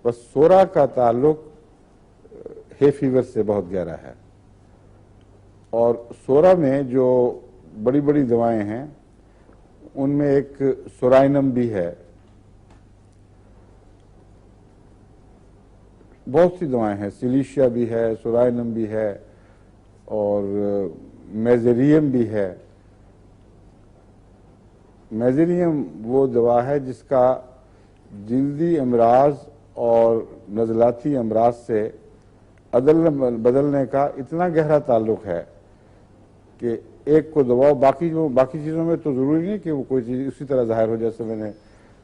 بس سورا کا تعلق ہے فیور سے بہت گہرا ہے، اور سورا میں جو بڑی بڑی دوائیں ہیں ان میں ایک سورائنم بھی ہے، بہت سی دوائیں ہیں، سلیشیا بھی ہے، سورائنم بھی ہے، اور میزریم بھی ہے۔ میزریم وہ دوا ہے جس کا جلدی امراض اور نزلاتی امراض سے بدلنے کا اتنا گہرا تعلق ہے کہ ایک کو دباؤ، باقی چیزوں میں تو ضروری نہیں کہ وہ کوئی چیز اسی طرح ظاہر ہو، جیسے میں نے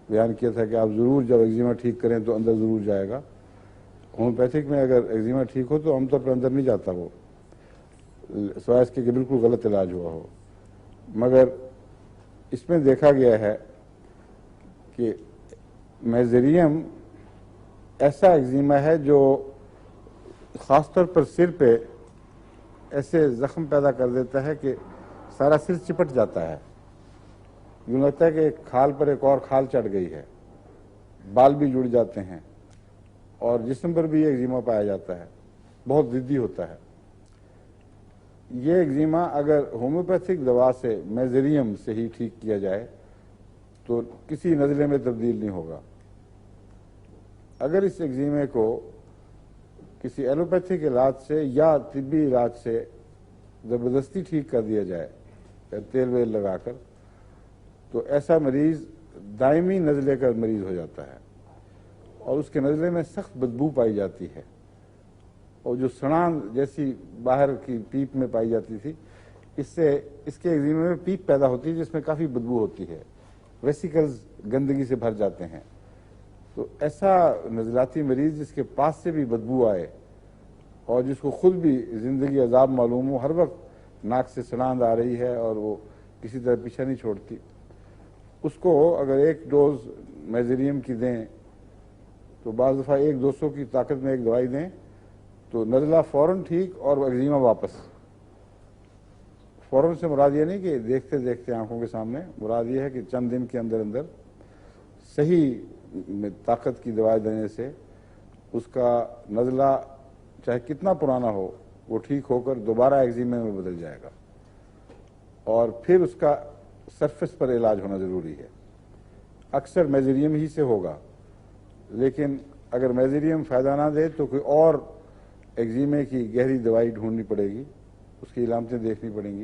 بیان کیا تھا کہ آپ ضرور جب ایگزیما ٹھیک کریں تو اندر ضرور جائے گا۔ ہومیوپیتھک میں اگر ایگزیما ٹھیک ہو تو عام طور پر اندر نہیں جاتا، وہ سوائے اس کے کہ بالکل غلط علاج ہوا ہو۔ مگر اس میں دیکھا گیا ہے کہ میزریم ایسا ایگزیما ہے جو خاص طور پر سر پہ ایسے زخم پیدا کر دیتا ہے کہ سارا سر چپٹ جاتا ہے، یوں لگتا ہے کہ ایک کھال پر ایک اور کھال چڑھ گئی ہے، بال بھی جڑ جاتے ہیں، اور جسم پر بھی یہ ایگزیما پایا جاتا ہے، بہت ضدی ہوتا ہے۔ یہ ایگزیما اگر ہومیوپیتھک دوا سے میزریم سے ہی ٹھیک کیا جائے تو کسی نزلے میں تبدیل نہیں ہوگا۔ اگر اس ایگزیمے کو کسی ایلوپیتھک علاج سے یا طبی علاج سے زبردستی ٹھیک کر دیا جائے، تیل ویل لگا کر، تو ایسا مریض دائمی نزلے کا مریض ہو جاتا ہے، اور اس کے نزلے میں سخت بدبو پائی جاتی ہے، اور جو سڑان جیسی باہر کی پیپ میں پائی جاتی تھی، اس کے ایگزیمے میں پیپ پیدا ہوتی ہے جس میں کافی بدبو ہوتی ہے، ویسیکلز گندگی سے بھر جاتے ہیں۔ تو ایسا نزلاتی مریض جس کے پاس سے بھی بدبو آئے اور جس کو خود بھی زندگی عذاب معلوم ہو، ہر وقت ناک سے سڑان آ رہی ہے اور وہ کسی طرح پیچھا نہیں چھوڑتی، اس کو اگر ایک ڈوز میزریم کی دیں تو بعض دفعہ 1-200 کی طاقت میں ایک دوائی دیں تو نزلہ فوراً ٹھیک اور ایگزیما واپس۔ فوراً سے مراد یہ نہیں کہ دیکھتے دیکھتے آنکھوں کے سامنے، مراد یہ ہے کہ چند دن کے اندر اندر صحیح طاقت کی دوائی دینے سے اس کا نزلہ چاہے کتنا پرانا ہو وہ ٹھیک ہو کر دوبارہ ایگزیمے میں بدل جائے گا، اور پھر اس کا سرفس پر علاج ہونا ضروری ہے۔ اکثر میزریم ہی سے ہوگا، لیکن اگر میزریم فائدہ نہ دے تو کوئی اور ایگزیمے کی گہری دوائی ڈھونڈنی پڑے گی، اس کی علامتیں دیکھنی پڑیں گی۔